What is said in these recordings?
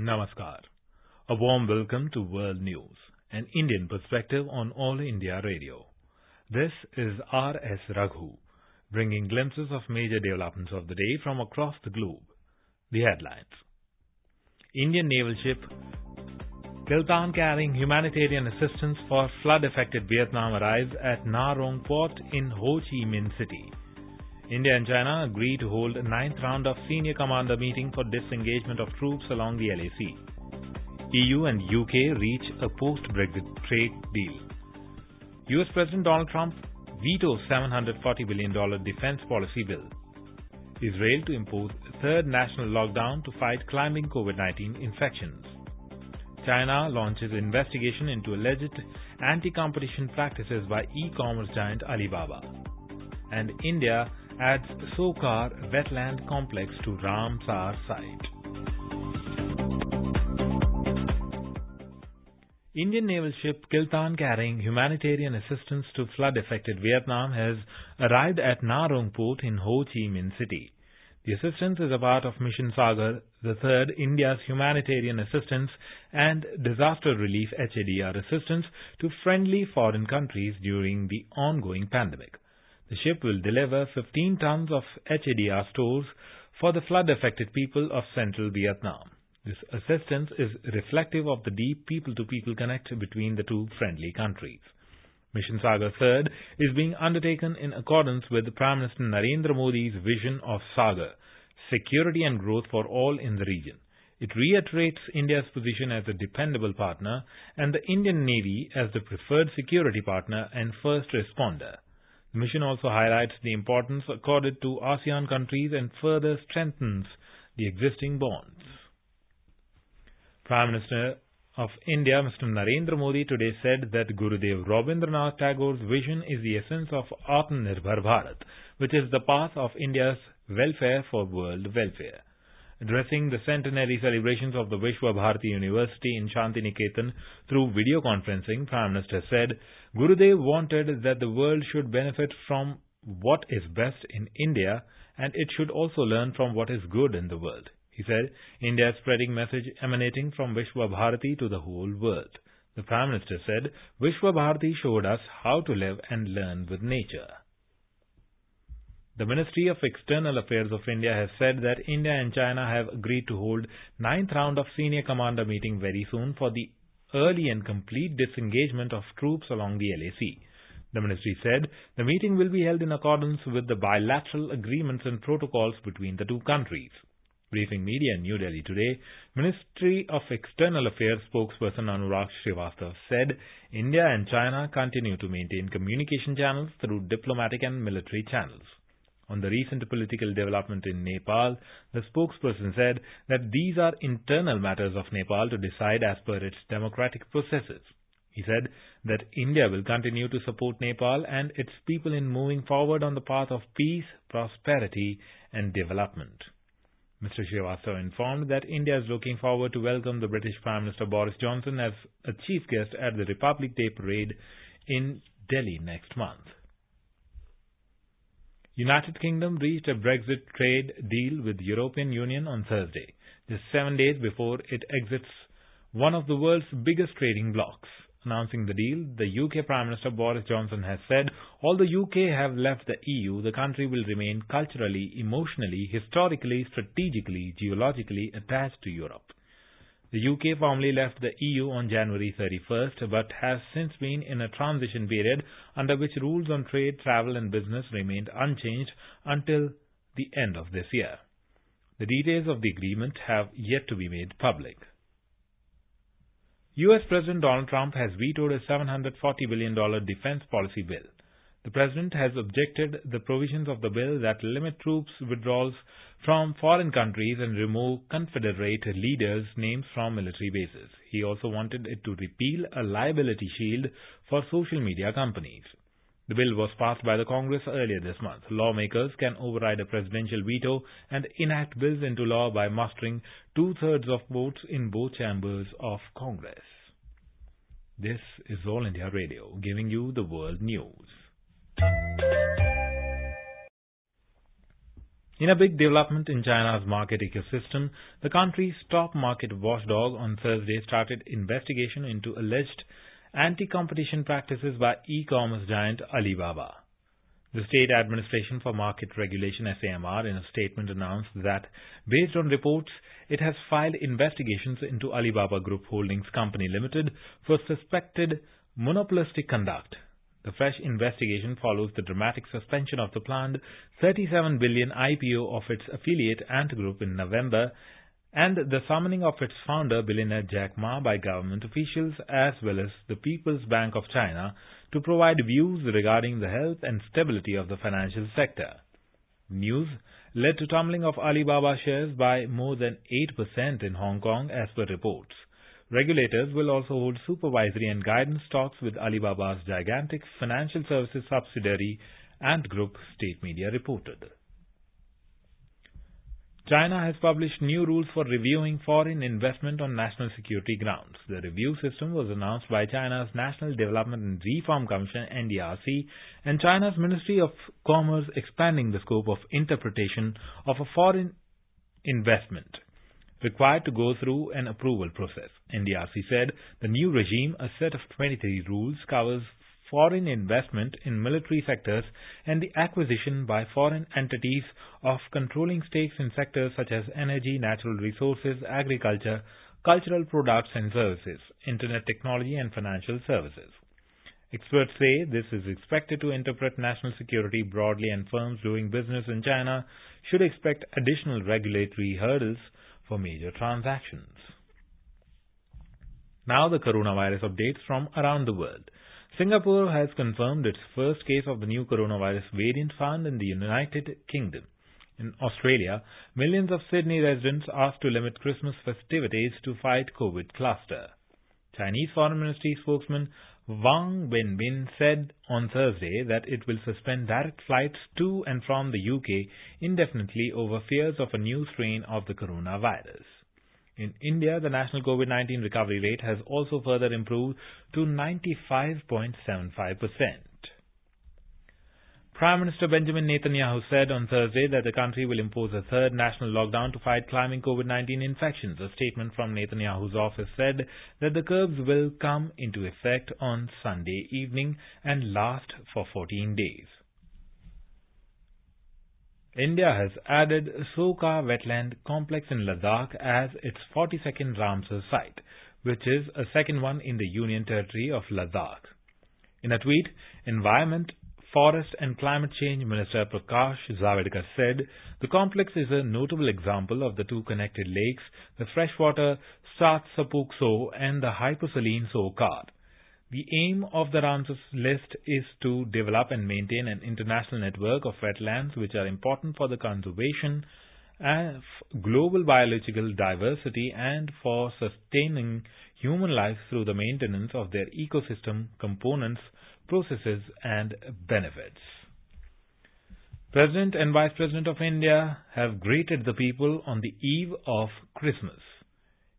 Namaskar. A warm welcome to World News, an Indian perspective on All India Radio. This is R.S. Raghu, bringing glimpses of major developments of the day from across the globe. The headlines. Indian naval ship Kiltan carrying humanitarian assistance for flood-affected Vietnam arrives at Na Rong port in Ho Chi Minh City. India and China agree to hold a 9th round of senior commander meeting for disengagement of troops along the LAC. EU and UK reach a post-Brexit trade deal. US President Donald Trump vetoes $740 billion defense policy bill. Israel to impose a third national lockdown to fight climbing COVID-19 infections. China launches investigation into alleged anti-competition practices by e-commerce giant Alibaba. And India adds Sokar wetland complex to Ramsar site. Indian naval ship Kiltan carrying humanitarian assistance to flood-affected Vietnam has arrived at Na Rong port in Ho Chi Minh City. The assistance is a part of Mission Sagar, the third India's humanitarian assistance and disaster relief HADR assistance to friendly foreign countries during the ongoing pandemic. The ship will deliver 15 tons of HADR stores for the flood-affected people of central Vietnam. This assistance is reflective of the deep people-to-people connect between the two friendly countries. Mission Sagar III is being undertaken in accordance with Prime Minister Narendra Modi's vision of Sagar, security and growth for all in the region. It reiterates India's position as a dependable partner and the Indian Navy as the preferred security partner and first responder. The mission also highlights the importance accorded to ASEAN countries and further strengthens the existing bonds. Prime Minister of India, Mr. Narendra Modi, today said that Gurudev Rabindranath Tagore's vision is the essence of Atmanirbhar Bharat, which is the path of India's welfare for world welfare. Addressing the centenary celebrations of the Vishwa Bharati University in Shantiniketan through video conferencing, Prime Minister said, Gurudev wanted that the world should benefit from what is best in India and it should also learn from what is good in the world. He said, India is spreading message emanating from Vishwa Bharati to the whole world. The Prime Minister said, Vishwa Bharati showed us how to live and learn with nature. The Ministry of External Affairs of India has said that India and China have agreed to hold 9th round of senior commander meeting very soon for the early and complete disengagement of troops along the LAC. The ministry said the meeting will be held in accordance with the bilateral agreements and protocols between the two countries. Briefing media in New Delhi today, Ministry of External Affairs spokesperson Anurag Srivastava said India and China continue to maintain communication channels through diplomatic and military channels. On the recent political development in Nepal, the spokesperson said that these are internal matters of Nepal to decide as per its democratic processes. He said that India will continue to support Nepal and its people in moving forward on the path of peace, prosperity and development. Mr. Srivastava informed that India is looking forward to welcome the British Prime Minister Boris Johnson as a chief guest at the Republic Day parade in Delhi next month. United Kingdom reached a Brexit trade deal with the European Union on Thursday, just 7 days before it exits one of the world's biggest trading blocs. Announcing the deal, the UK Prime Minister Boris Johnson has said, although UK have left the EU, the country will remain culturally, emotionally, historically, strategically, geologically attached to Europe. The UK formally left the EU on January 31st, but has since been in a transition period under which rules on trade, travel and business remained unchanged until the end of this year. The details of the agreement have yet to be made public. US President Donald Trump has vetoed a $740 billion defense policy bill. The President has objected the provisions of the bill that limit troops withdrawals from foreign countries and remove Confederate leaders' names from military bases. He also wanted it to repeal a liability shield for social media companies. The bill was passed by the Congress earlier this month. Lawmakers can override a presidential veto and enact bills into law by mustering 2/3 of votes in both chambers of Congress. This is All India Radio, giving you the world news. In a big development in China's market ecosystem, the country's top market watchdog on Thursday started investigation into alleged anti-competition practices by e-commerce giant Alibaba. The State Administration for Market Regulation (SAMR) in a statement announced that, based on reports, it has filed investigations into Alibaba Group Holdings Company Limited for suspected monopolistic conduct. The fresh investigation follows the dramatic suspension of the planned $37 billion IPO of its affiliate Ant Group in November and the summoning of its founder, billionaire Jack Ma, by government officials as well as the People's Bank of China to provide views regarding the health and stability of the financial sector. News led to tumbling of Alibaba shares by more than 8% in Hong Kong as per reports. Regulators will also hold supervisory and guidance talks with Alibaba's gigantic financial services subsidiary Ant Group, state media reported. China has published new rules for reviewing foreign investment on national security grounds. The review system was announced by China's National Development and Reform Commission (NDRC) and China's Ministry of Commerce, expanding the scope of interpretation of a foreign investment required to go through an approval process. NDRC said the new regime, a set of 23 rules, covers foreign investment in military sectors and the acquisition by foreign entities of controlling stakes in sectors such as energy, natural resources, agriculture, cultural products and services, internet technology and financial services. Experts say this is expected to interpret national security broadly, and firms doing business in China should expect additional regulatory hurdles for major transactions. Now the coronavirus updates from around the world. Singapore has confirmed its first case of the new coronavirus variant found in the United Kingdom. In Australia, millions of Sydney residents asked to limit Christmas festivities to fight COVID cluster. Chinese Foreign Ministry spokesman Wang Wenbin said on Thursday that it will suspend direct flights to and from the UK indefinitely over fears of a new strain of the coronavirus. In India, the national COVID-19 recovery rate has also further improved to 95.75%. Prime Minister Benjamin Netanyahu said on Thursday that the country will impose a third national lockdown to fight climbing COVID-19 infections. A statement from Netanyahu's office said that the curbs will come into effect on Sunday evening and last for 14 days. India has added Soka Wetland Complex in Ladakh as its 42nd Ramsar site, which is a second one in the Union Territory of Ladakh. In a tweet, Environment, Forest and Climate Change Minister Prakash Javadekar said the complex is a notable example of the two connected lakes, the freshwater Satsapuk So and the hypersaline Sokar. The aim of the Ramsar list is to develop and maintain an international network of wetlands which are important for the conservation of global biological diversity and for sustaining human life through the maintenance of their ecosystem components, processes and benefits. President and Vice President of India have greeted the people on the eve of Christmas.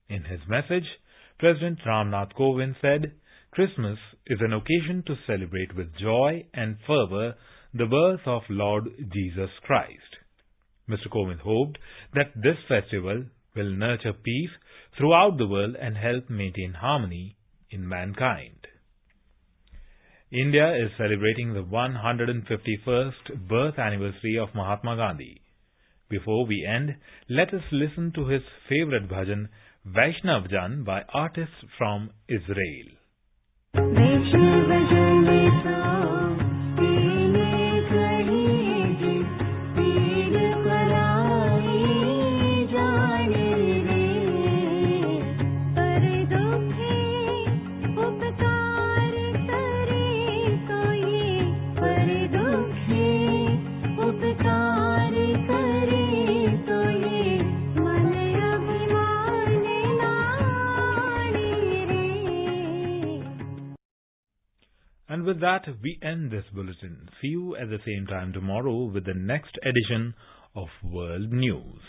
In his message, President Ramnath Kovind said, "Christmas is an occasion to celebrate with joy and fervor the birth of Lord Jesus Christ." Mr. Kovind hoped that this festival will nurture peace throughout the world and help maintain harmony in mankind. India is celebrating the 151st birth anniversary of Mahatma Gandhi. Before we end, let us listen to his favorite bhajan, Vaishnav Jan, by artists from Israel. And with that, we end this bulletin. See you at the same time tomorrow with the next edition of World News.